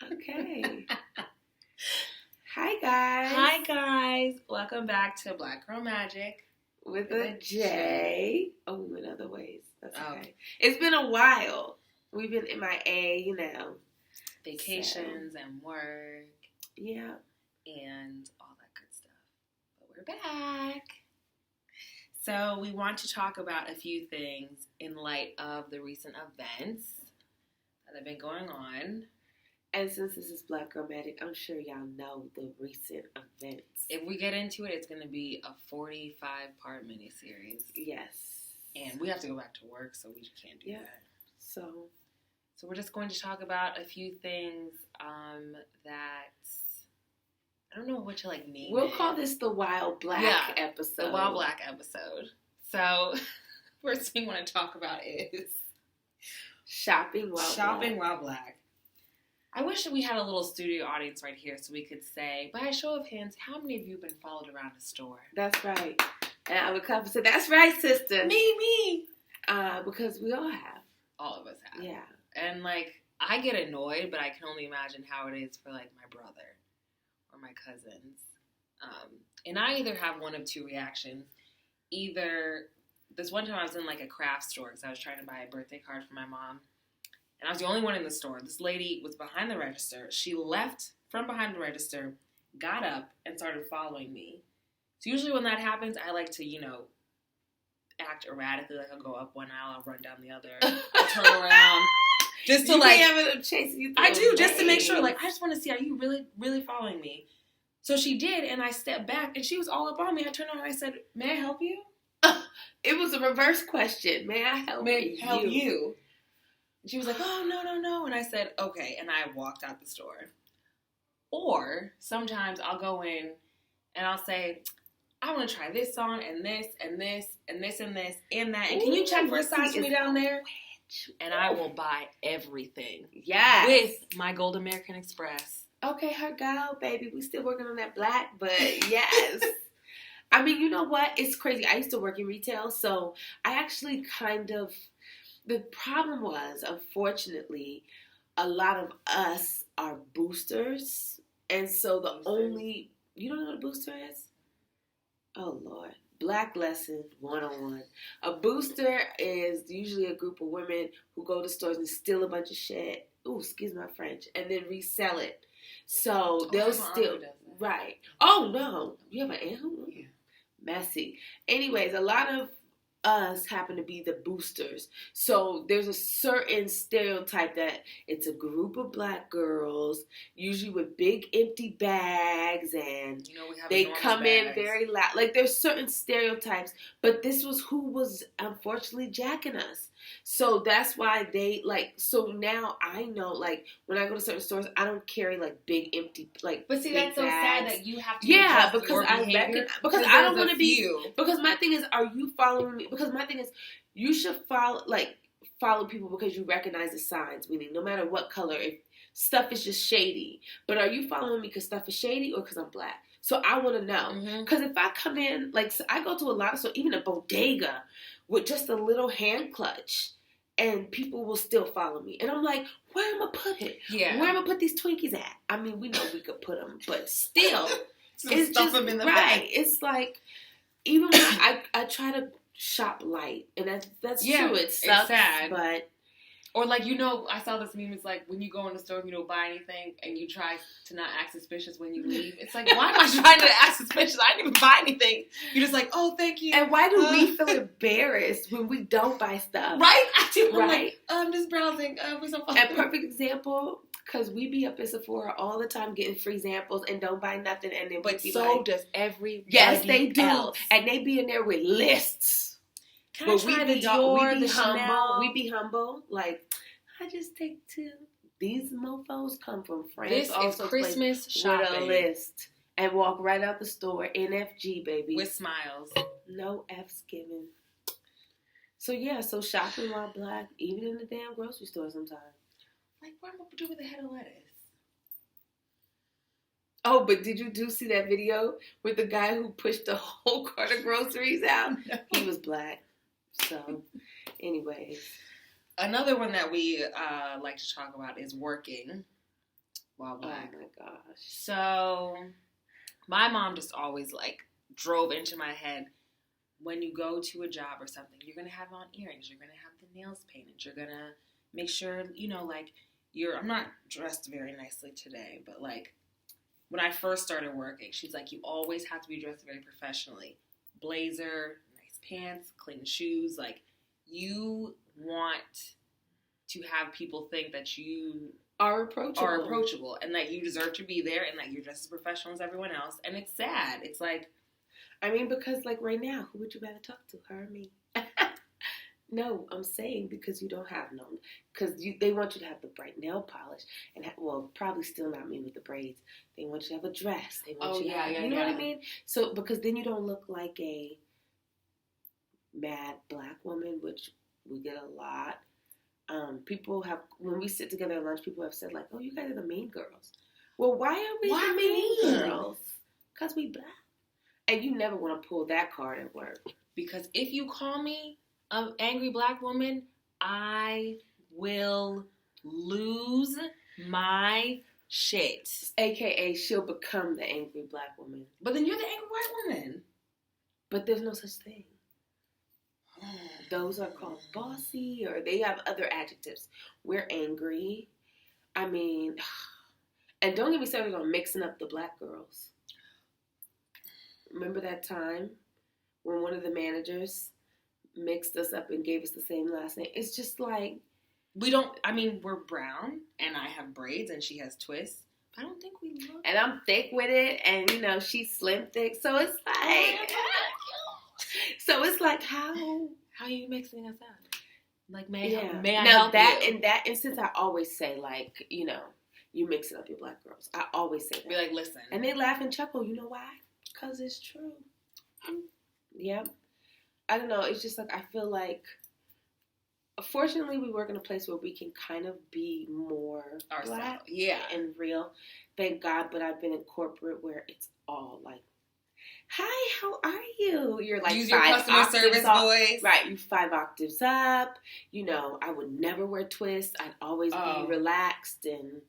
Okay. Hi, guys. Hi, guys. Welcome back to Black Girl Magic. With a J. Oh, we went other ways. That's okay. It's been a while. We've been MIA, Vacations and work. Yeah. And all that good stuff. But we're back. So we want to talk about a few things in light of the recent events that have been going on. And since this is Black Girl Magic, I'm sure y'all know the recent events. If we get into it, it's going to be a 45-part miniseries. Yes. And we have to go back to work, so we just can't do that. So we're just going to talk about a few things that I don't know what to name. We'll call this the Wild Black episode. The Wild Black episode. So first thing I want to talk about is shopping while black. I wish that we had a little studio audience right here so we could say, by a show of hands, how many of you have been followed around a store? That's right. And I would come and say, that's right, sister. Me. Because we all have. All of us have. Yeah. And, I get annoyed, but I can only imagine how it is for, my brother or my cousins. And I either have one of two reactions. Either, this one time I was in, a craft store because I was trying to buy a birthday card for my mom. And I was the only one in the store. This lady was behind the register. She left from behind the register, got up, and started following me. So usually when that happens, I like to, act erratically. I'll go up one aisle, I'll run down the other, I'll turn around. Just to, chasing you I do, just to make sure, I just want to see, are you really, really following me? So she did, and I stepped back, and she was all up on me. I turned around and I said, may I help you? It was a reverse question. May I help you? And she was like, oh, no. And I said, okay. And I walked out the store. Or sometimes I'll go in and I'll say, I want to try this on and this and this and this and this and that. And can you check for a size for me down there? And I will buy everything. Yes. With my Gold American Express. Okay, her go, baby. We still working on that black, but yes. I mean, you know what? It's crazy. I used to work in retail, so I actually the problem was, unfortunately, a lot of us are boosters. And so you don't know what a booster is? Oh, Lord. Black lesson 101. A booster is usually a group of women who go to stores and steal a bunch of shit. Ooh, excuse my French. And then resell it. So they'll steal. Right. Oh, no. You have an aunt? Yeah. Messy. Anyways, a lot of us happen to be the boosters. So there's a certain stereotype that it's a group of black girls, usually with big empty bags, and they come in very loud. There's certain stereotypes, but this was who was unfortunately jacking us. So that's why they so now I know when I go to certain stores, I don't carry big empty But see, that's so sad that you have to because I don't want to be because my thing is, are you following me? Because my thing is, you should follow people because you recognize the signs, meaning no matter what color, if stuff is just shady. But are you following me because stuff is shady or because I'm black? So I want to know. Because if I come in, so I go to a lot of stores, even a bodega, with just a little hand clutch, and people will still follow me. And I'm like, where am I put it? Yeah. Where am I put these Twinkies at? I mean, we know we could put them, but still. It's stuff them in the bag. It's even when I try to shop light, and that's true. It sucks, it's sad. But... Or I saw this meme, it's when you go in the store and you don't buy anything and you try to not act suspicious when you leave. It's why am I trying to act suspicious? I didn't even buy anything. You're just oh, thank you. And why do we feel embarrassed when we don't buy stuff? Right? I do. Right? I'm just browsing for some fun. A perfect example, because we be up in Sephora all the time getting free samples and don't buy nothing. And then but so does everybody Yes, they do. Else. And they be in there with lists. Can I try the Dior, the humble. Chanel? We be humble. I just take two. These mofos come from France. This is Christmas shopping. With a list. And walk right out the store. NFG, baby. With smiles. No F's given. So, so shopping while black, even in the damn grocery store sometimes. What am I doing with a head of lettuce? Oh, but did you see that video with the guy who pushed the whole cart of groceries out? No. He was black. So, anyways. Another one that we like to talk about is working. while black. Oh my gosh. So my mom just always like drove into my head, when you go to a job or something, you're going to have on earrings, you're going to have the nails painted, you're going to make sure, like I'm not dressed very nicely today, but like when I first started working, she's like, you always have to be dressed very professionally. Blazer, nice pants, clean shoes. Like, you want to have people think that you are approachable and that you deserve to be there and that you're just as professional as everyone else. And it's sad. It's like, I mean, because like right now, who would you rather talk to, her or me? No, I'm saying because you don't have no, because they want you to have the bright nail polish and probably still not me with the braids. They want you to have a dress. They want you to have, you know what I mean? So because then you don't look like a mad black woman, which we get a lot. People have, when we sit together at lunch, people have said like, "Oh, you guys are the mean girls." Well, why are we the mean girls? Because we black, and you never want to pull that card at work. Because if you call me an angry black woman, I will lose my shit. AKA, she'll become the angry black woman. But then you're the angry white woman. But there's no such thing. Those are called bossy, or they have other adjectives. We're angry. I mean, and don't get me started on mixing up the black girls. Remember that time when one of the managers mixed us up and gave us the same last name? It's just like, we're brown, and I have braids, and she has twists. But I don't think we look. And I'm thick with it, and she's slim thick, so it's like, how are you mixing us up? Like, may I now help that you? In that instance, I always say like, you mixing up your black girls. I always say that. Be like, listen, and they laugh and chuckle. You know why? Because it's true. Yeah. I don't know. It's just like, I feel like, fortunately, we work in a place where we can kind of be more black and real. Thank God. But I've been in corporate where it's all like, "Hi, how are you?" You're like, use your customer service voice. Right. You 5 octaves up. I would never wear twists. I'd always be relaxed, and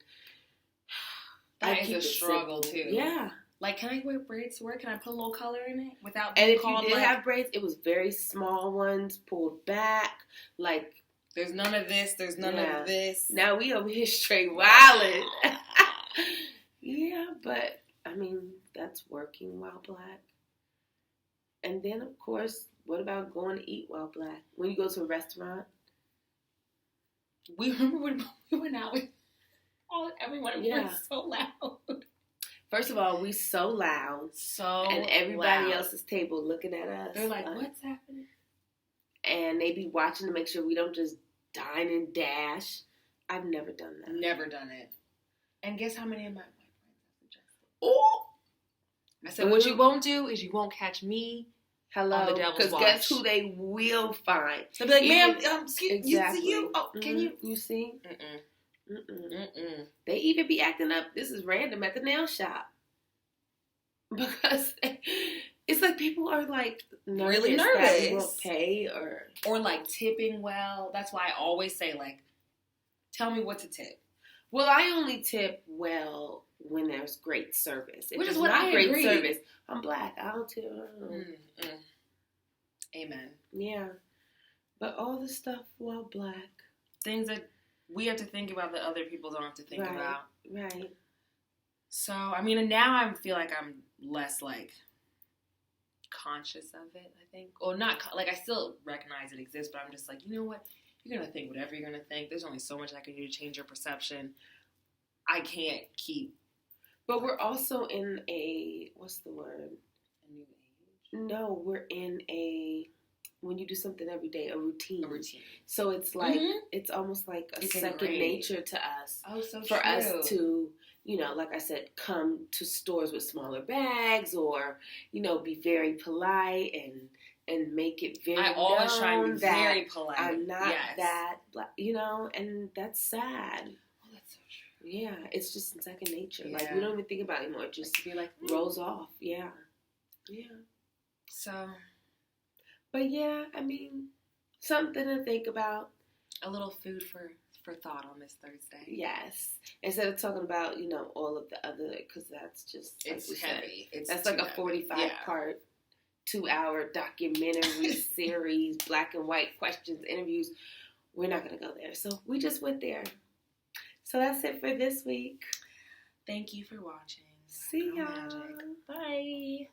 that is a struggle too. Yeah. Like, can I wear braids to work? Can I put a little color in it without being called? And if you did have braids, it was very small ones, pulled back. Like, there's none of this. There's none of this. Now we over here straight wildin'. Yeah, but I mean, that's working while black. And then, of course, what about going to eat while black? When you go to a restaurant, we remember when we went out with everyone. We were so loud. First of all, we so loud. And everybody else's table looking at us. They're like, what's happening? And they be watching to make sure we don't just dine and dash. I've never done that. Never done it. And guess how many of my white friends have suggested? Oh! I said, what you won't do is you won't catch me on the devil's watch. Because guess who they will find? They'll be like, ma'am, excuse you. Oh, can you? You see? Mm-mm. They even be acting up. This is random at the nail shop, because it's like people are like really nervous that we won't pay or like tipping well. That's why I always say, like, tell me what to tip. Well, I only tip well when there's great service. If which is it's what not I great agree. Service, I'm black. I don't tip. Amen. Yeah, but all the stuff while black, things that we have to think about that other people don't have to think about. Right. So, I mean, and now I feel like I'm less, like, conscious of it, I think. Or not, like, I still recognize it exists, but I'm just like, you know what? You're going to think whatever you're going to think. There's only so much I can do to change your perception. I can't keep. But we're also in what's the word? A new age? No, we're in when you do something every day, a routine. So it's like, it's almost like it's second nature to us. Oh, so for true. Us to, like I said, come to stores with smaller bags, or, be very polite and make it very I always try and be very polite. I'm not that, and that's sad. Oh, that's so true. Yeah, it's just in second nature. Yeah. Like, we don't even think about it anymore. It just be like rolls off. Yeah. Yeah. So... But yeah, I mean, something to think about. a little food for thought on this Thursday. Yes. Instead of talking about, all of the other, because that's just, it's heavy. That's like a 45-part, 2-hour documentary series, black and white questions, interviews. We're not going to go there. So we just went there. So that's it for this week. Thank you for watching. See y'all. Magic. Bye.